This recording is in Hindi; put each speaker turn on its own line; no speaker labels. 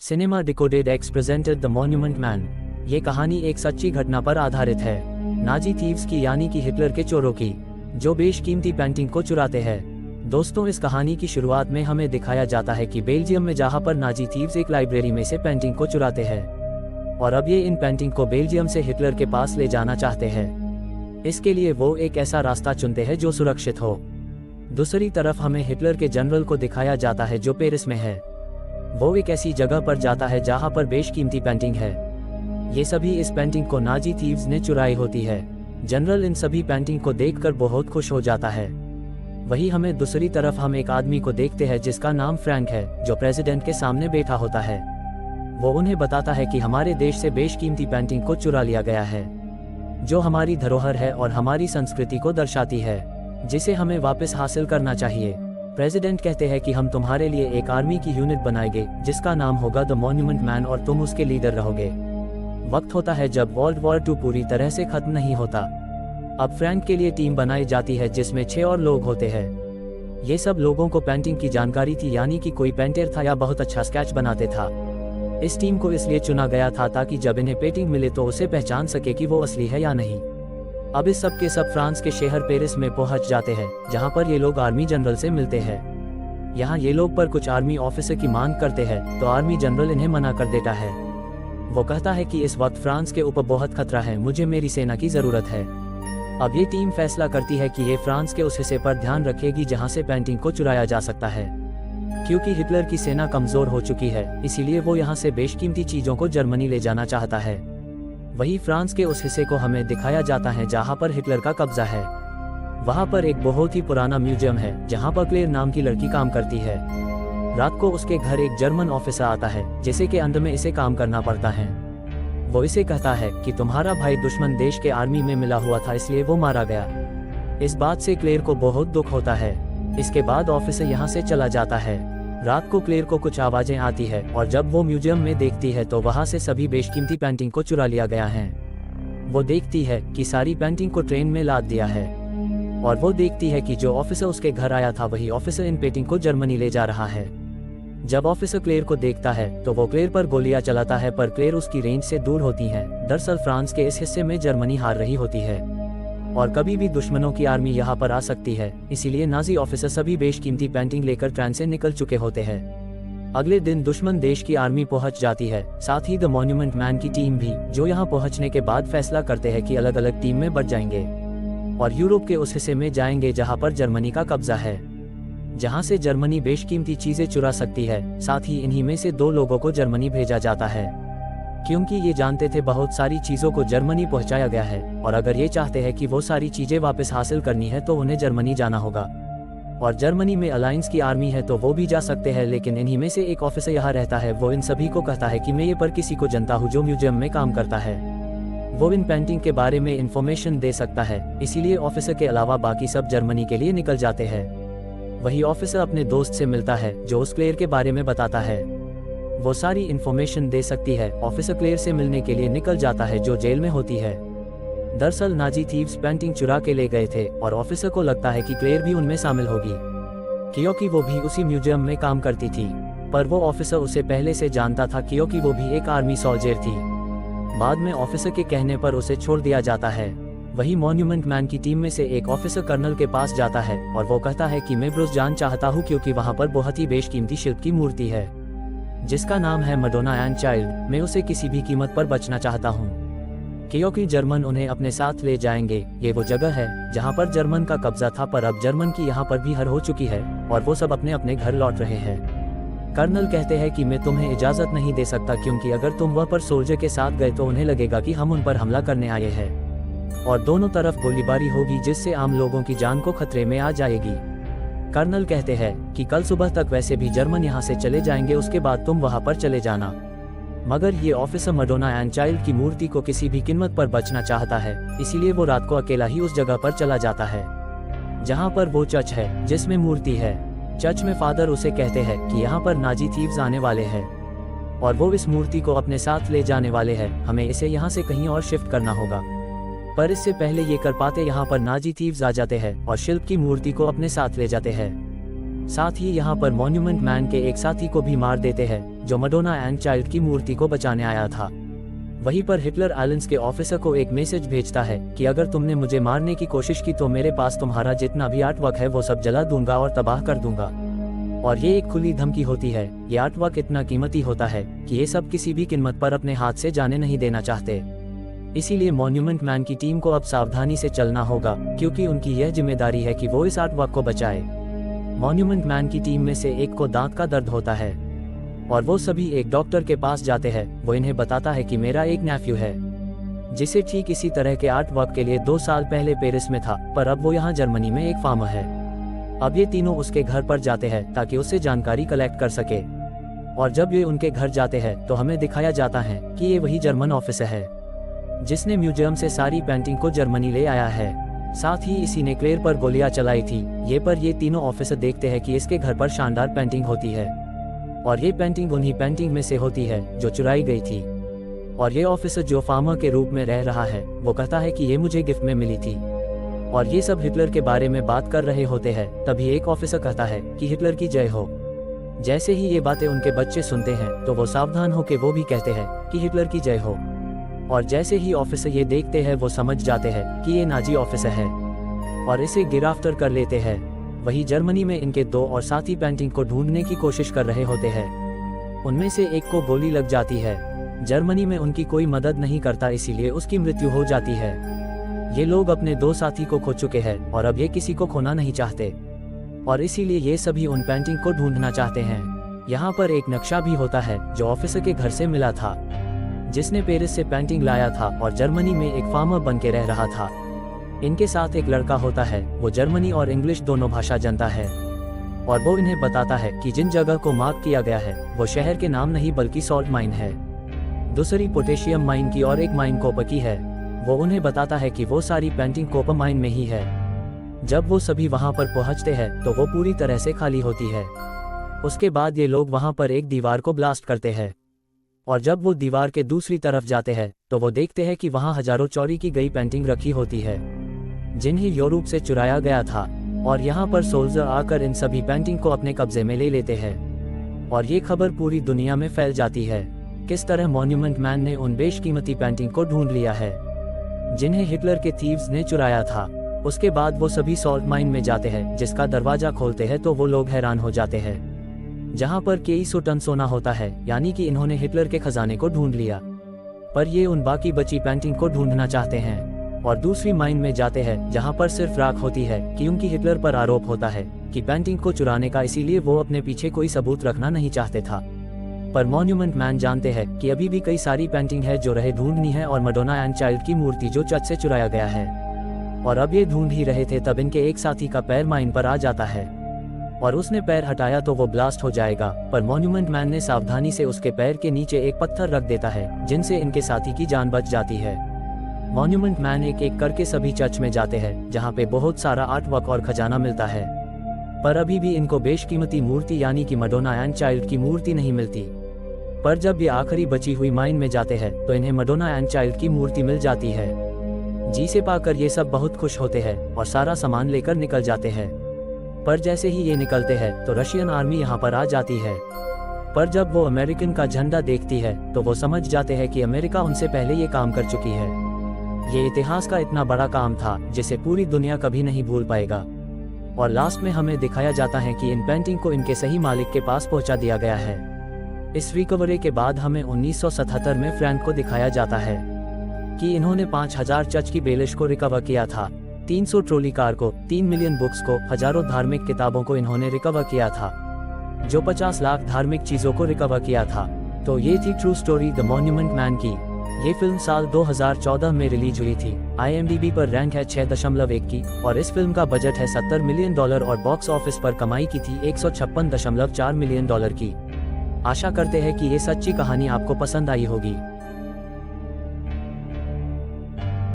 Cinema decoded x presented the monument man. ये कहानी एक सच्ची घटना पर आधारित है, नाजी थीव्स की यानी कि हिटलर के चोरों की, जो बेशकीमती पेंटिंग को चुराते हैं। दोस्तों, इस कहानी की शुरुआत में हमें दिखाया जाता है कि बेल्जियम में जहां पर नाजी थीव्स एक लाइब्रेरी में से पेंटिंग को चुराते हैं और अब ये इन पेंटिंग को बेल्जियम से हिटलर के पास ले जाना चाहते हैं। इसके लिए वो एक ऐसा रास्ता चुनते हैं जो सुरक्षित हो। दूसरी तरफ हमें हिटलर के जनरल को दिखाया जाता है जो पेरिस में है। वो एक ऐसी जगह पर जाता है जहां पर बेशकीमती पेंटिंग है। ये सभी इस पेंटिंग को नाजी थीव्स ने चुराई होती है। जनरल इन सभी पेंटिंग को देखकर बहुत खुश हो जाता है। वही हमें दूसरी तरफ हम एक आदमी को देखते हैं जिसका नाम फ्रैंक है, जो प्रेसिडेंट के सामने बैठा होता है। वो उन्हें बताता है कि हमारे देश से बेशकीमती पेंटिंग को चुरा लिया गया है, जो हमारी धरोहर है और हमारी संस्कृति को दर्शाती है, जिसे हमें वापस हासिल करना चाहिए। प्रेसिडेंट कहते हैं कि हम तुम्हारे लिए एक आर्मी की यूनिट बनाएंगे जिसका नाम होगा द मॉन्यूमेंट मैन और तुम उसके लीडर रहोगे। वक्त होता है जब वर्ल्ड वॉर 2 पूरी तरह से खत्म नहीं होता। अब फ्रैंक के लिए टीम बनाई जाती है जिसमें 6 और लोग होते हैं। ये सब लोगों को पेंटिंग की जानकारी थी, यानी कि कोई पेंटर था या बहुत अच्छा स्केच बनाते था। इस टीम को इसलिए चुना गया था ताकि जब इन्हें पेंटिंग मिले तो उसे पहचान सके कि वो असली है या नहीं। अब इस सब के सब फ्रांस के शहर पेरिस में पहुंच जाते हैं, जहां पर ये लोग आर्मी जनरल से मिलते हैं। यहाँ ये लोग पर कुछ आर्मी ऑफिसर की मांग करते हैं तो आर्मी जनरल इन्हें मना कर देता है। वो कहता है कि इस वक्त फ्रांस के ऊपर बहुत खतरा है, मुझे मेरी सेना की जरूरत है। अब ये टीम फैसला करती है कि ये फ्रांस के उस हिस्से पर ध्यान रखेगी जहाँ से पेंटिंग को चुराया जा सकता है। क्योंकि हिटलर की सेना कमजोर हो चुकी है, इसीलिए वो यहाँ से बेशकीमती चीजों को जर्मनी ले जाना चाहता है। वही फ्रांस के उस हिस्से को हमें दिखाया जाता है जहां पर हिटलर का कब्जा है। वहां पर एक बहुत ही पुराना म्यूजियम है जहां पर क्लेयर नाम की लड़की काम करती है। रात को उसके घर एक जर्मन ऑफिसर आता है जिसे के अंत में इसे काम करना पड़ता है। वो इसे कहता है कि तुम्हारा भाई दुश्मन देश के आर्मी में मिला हुआ था, इसलिए वो मारा गया। इस बात से क्लेयर को बहुत दुख होता है। इसके बाद ऑफिसर यहाँ से चला जाता है। रात को क्लेयर को कुछ आवाजें आती है और जब वो म्यूजियम में देखती है तो वहां से सभी बेशकीमती पेंटिंग को चुरा लिया गया है। वो देखती है कि सारी पेंटिंग को ट्रेन में लाद दिया है और वो देखती है कि जो ऑफिसर उसके घर आया था वही ऑफिसर इन पेंटिंग को जर्मनी ले जा रहा है। जब ऑफिसर क्लेयर को देखता है तो वो क्लेयर पर गोलियां चलाता है, पर क्लेयर उसकी रेंज से दूर होती है। दरअसल फ्रांस के इस हिस्से में जर्मनी हार रही होती है और कभी भी दुश्मनों की आर्मी यहाँ पर आ सकती है, इसीलिए नाजी ऑफिसर सभी बेशकीमती पेंटिंग लेकर ट्रेन से निकल चुके होते हैं। अगले दिन दुश्मन देश की आर्मी पहुंच जाती है, साथ ही द मॉन्यूमेंट मैन की टीम भी, जो यहाँ पहुंचने के बाद फैसला करते हैं कि अलग अलग टीम में बढ़ जाएंगे और यूरोप के उस हिस्से में जाएंगे जहाँ पर जर्मनी का कब्जा है, जहाँ से जर्मनी बेशकीमती चीजें चुरा सकती है। साथ ही इन्हीं में से 2 लोगों को जर्मनी भेजा जाता है, क्योंकि ये जानते थे बहुत सारी चीजों को जर्मनी पहुंचाया गया है और अगर ये चाहते हैं कि वो सारी चीजें वापस हासिल करनी है तो उन्हें जर्मनी जाना होगा। और जर्मनी में अलायंस की आर्मी है तो वो भी जा सकते हैं, लेकिन इन्हीं में से एक ऑफिसर यहाँ रहता है। वो इन सभी को कहता है कि मैं ये पर किसी को जानता हूँ जो म्यूजियम में काम करता है, वो इन पेंटिंग के बारे में इंफॉर्मेशन दे सकता है। इसीलिए ऑफिसर के अलावा बाकी सब जर्मनी के लिए निकल जाते हैं। वही ऑफिसर अपने दोस्त से मिलता है जो उस क्लेयर के बारे में बताता है, वो सारी इन्फॉर्मेशन दे सकती है। ऑफिसर क्लेयर से मिलने के लिए निकल जाता है जो जेल में होती है। दरअसल नाजी थीव्स पेंटिंग चुरा के ले गए थे और ऑफिसर को लगता है कि क्लेयर भी उनमें शामिल होगी, क्योंकि वो भी उसी म्यूजियम में काम करती थी। पर वो ऑफिसर उसे पहले से जानता था, क्योंकि वो भी एक आर्मी सोल्जर थी। बाद में ऑफिसर के कहने पर उसे छोड़ दिया जाता है। वही मॉन्यूमेंट मैन की टीम में से एक ऑफिसर कर्नल के पास जाता है और वो कहता है कि मैं ब्रूस जान चाहता हूँ, क्योंकि वहाँ पर बहुत ही बेशकीमती शिल्प की मूर्ति है जिसका नाम है मडोना एंड चाइल्ड। मैं उसे किसी भी कीमत पर बचना चाहता हूँ, क्योंकि जर्मन उन्हें अपने साथ ले जाएंगे। ये वो जगह है जहाँ पर जर्मन का कब्जा था, पर अब जर्मन की यहाँ पर भी हार हो चुकी है और वो सब अपने अपने घर लौट रहे हैं। कर्नल कहते हैं कि मैं तुम्हें इजाजत नहीं दे सकता, क्योंकि अगर तुम वह पर सोल्जर के साथ गए तो उन्हें लगेगा कि हम उन पर हमला करने आए हैं और दोनों तरफ गोलीबारी होगी, जिससे आम लोगों की जान को खतरे में आ जाएगी। कर्नल कहते हैं कि कल सुबह तक वैसे भी जर्मन यहाँ से चले जाएंगे, उसके बाद तुम वहाँ पर चले जाना। मगर ये ऑफिसर मडोना एंड चाइल्ड की मूर्ति को किसी भी कीमत पर बचना चाहता है, इसीलिए वो रात को अकेला ही उस जगह पर चला जाता है जहाँ पर वो चर्च है जिसमें मूर्ति है। चर्च में फादर उसे कहते हैं कि यहाँ पर नाजी थीव्स आने वाले हैं और वो इस मूर्ति को अपने साथ ले जाने वाले हैं, हमें इसे यहाँ से कहीं और शिफ्ट करना होगा। पर इससे पहले ये कर पाते यहाँ पर नाजी थीव्स आ जाते हैं और शिल्प की मूर्ति को अपने साथ ले जाते हैं। साथ ही यहाँ पर मॉन्यूमेंट मैन के एक साथी को भी मार देते हैं जो मडोना एंड चाइल्ड की मूर्ति को बचाने आया था। वहीं पर हिटलर आइलैंड्स के ऑफिसर को एक मैसेज भेजता है कि अगर तुमने मुझे मारने की कोशिश की तो मेरे पास तुम्हारा जितना भी आर्टवर्क है वो सब जला दूंगा और तबाह कर दूंगा। और ये एक खुली धमकी होती है। ये आर्टवर्क इतना कीमती होता है कि ये सब किसी भी कीमत पर अपने हाथ से जाने नहीं देना चाहते। इसीलिए मॉन्यूमेंट मैन की टीम को अब सावधानी से चलना होगा, क्योंकि उनकी यह जिम्मेदारी है कि वो इस आर्टवर्क को बचाए। मॉन्यूमेंट मैन की टीम में से एक को दांत का दर्द होता है और वो सभी एक डॉक्टर के पास जाते हैं। वो इन्हें बताता है कि मेरा एक नेफ्यू है जिसे ठीक इसी तरह के आर्ट वर्क के लिए 2 साल पहले पेरिस में था, पर अब वो यहाँ जर्मनी में एक फार्मर है। अब ये तीनों उसके घर पर जाते हैं ताकि उससे जानकारी कलेक्ट कर सके। और जब ये उनके घर जाते हैं तो हमें दिखाया जाता है कि ये वही जर्मन ऑफिसर है जिसने म्यूजियम से सारी पेंटिंग को जर्मनी ले आया है। साथ ही इसी ने क्लेयर पर गोलियां चलाई थी। ये तीनों ऑफिसर देखते हैं कि इसके घर पर शानदार पेंटिंग होती है और ये पेंटिंग उन्हीं पेंटिंग में से होती है जो चुराई गई थी। और ये ऑफिसर जो फार्मर के रूप में रह रहा है वो कहता है कि ये मुझे गिफ्ट में मिली थी। और ये सब हिटलर के बारे में बात कर रहे होते हैं। तभी एक ऑफिसर कहता है कि हिटलर की जय हो। जैसे ही ये बातें उनके बच्चे सुनते हैं तो वो सावधान होकर वो भी कहते हैं कि हिटलर की जय हो। और जैसे ही ऑफिसर ये देखते हैं वो समझ जाते हैं कि ये नाजी ऑफिसर है और इसे गिरफ्तार कर लेते हैं। वही जर्मनी में इनके 2 और साथी पेंटिंग को ढूंढने की कोशिश कर रहे होते हैं। उनमें से एक को गोली लग जाती है। जर्मनी में उनकी कोई मदद नहीं करता, इसीलिए उसकी मृत्यु हो जाती है। ये लोग अपने 2 साथी को खो चुके हैं और अब ये किसी को खोना नहीं चाहते और इसीलिए ये सभी उन पेंटिंग को ढूंढना चाहते हैं। यहाँ पर एक नक्शा भी होता है जो ऑफिसर के घर से मिला था, जिसने पेरिस से पेंटिंग लाया था और जर्मनी में एक फार्मर बन के रह रहा था। इनके साथ एक लड़का होता है, वो जर्मनी और इंग्लिश दोनों भाषा जानता है और वो इन्हें बताता है कि जिन जगह को मार्क किया गया है वो शहर के नाम नहीं बल्कि सॉल्ट माइन है। दूसरी पोटेशियम माइन की और एक माइन कॉपर की है। वो उन्हें बताता है कि वो सारी पेंटिंग कॉपर माइन में ही है। जब वो सभी वहां पर पहुंचते हैं तो वो पूरी तरह से खाली होती है। उसके बाद ये लोग वहां पर एक दीवार को ब्लास्ट करते हैं और जब वो दीवार के दूसरी तरफ जाते हैं तो वो देखते हैं कि वहां हजारों चोरी की गई पेंटिंग रखी होती है जिन्हें यूरोप से चुराया गया था। और यहाँ पर सोल्जर आकर इन सभी पेंटिंग को अपने कब्जे में ले लेते हैं और ये खबर पूरी दुनिया में फैल जाती है किस तरह मॉन्यूमेंट मैन ने उन बेशकीमती पेंटिंग को ढूंढ लिया है जिन्हें हिटलर के थीव्स ने चुराया था। उसके बाद वो सभी सॉल्ट माइन में जाते हैं, जिसका दरवाजा खोलते हैं तो वो लोग हैरान हो जाते हैं जहाँ पर कई 100 टन सोना होता है, यानी कि इन्होंने हिटलर के खजाने को ढूंढ लिया। पर ये उन बाकी बची पेंटिंग को ढूंढना चाहते हैं और दूसरी माइन में जाते हैं जहाँ पर सिर्फ राख होती है क्योंकि हिटलर पर आरोप होता है कि पेंटिंग को चुराने का, इसीलिए वो अपने पीछे कोई सबूत रखना नहीं चाहते था। पर मॉन्यूमेंट मैन जानते हैं कि अभी भी कई सारी पेंटिंग है जो रहे ढूंढनी है और मडोना एंड चाइल्ड की मूर्ति जो चर्च से चुराया गया है। और अब ये ढूंढ ही रहे थे तब इनके एक साथी का पैर माइन पर आ जाता है और उसने पैर हटाया तो वो ब्लास्ट हो जाएगा। पर मॉन्यूमेंट मैन ने सावधानी से उसके पैर के नीचे एक पत्थर रख देता है जिनसे इनके साथी की जान बच जाती है। मॉन्यूमेंट मैन एक एक करके सभी चर्च में जाते हैं जहाँ पे बहुत सारा आर्टवर्क और खजाना मिलता है, पर अभी भी इनको बेशकीमती मूर्ति यानी कि मडोना एंड चाइल्ड की मूर्ति नहीं मिलती। पर जब ये आखिरी बची हुई माइन में जाते हैं तो इन्हें मडोना एंड चाइल्ड की मूर्ति मिल जाती है, जिसे पाकर ये सब बहुत खुश होते हैं और सारा सामान लेकर निकल जाते हैं। पर जैसे ही ये निकलते हैं तो रशियन आर्मी यहाँ पर आ जाती है। पर जब वो अमेरिकन का झंडा देखती है तो वो समझ जाते हैं कि अमेरिका उनसे पहले ये काम कर चुकी है। ये इतिहास का इतना बड़ा काम था जिसे पूरी दुनिया कभी नहीं भूल पाएगा। और लास्ट में हमें दिखाया जाता है कि इन पेंटिंग को इनके सही मालिक के पास पहुंचा दिया गया है। इस रिकवरी के बाद हमें 1977 में फ्रैंक को दिखाया जाता है कि इन्होंने 5000 चर्च की बेलिश को रिकवर किया था, 300 ट्रॉली कार को, 3 मिलियन बुक्स को, हजारों धार्मिक किताबों को इन्होंने रिकवर किया था, जो 50 लाख धार्मिक चीजों को रिकवर किया था। तो ये थी true story the monument man की। ये फिल्म साल 2014 में रिलीज हुई थी। IMDb पर रैंक है 6.1 की और इस फिल्म का बजट है $70 मिलियन और बॉक्स ऑफिस पर कमाई की थी $156.4 मिलियन की। आशा करते हैं कि ये सच्ची कहानी आपको पसंद आई होगी।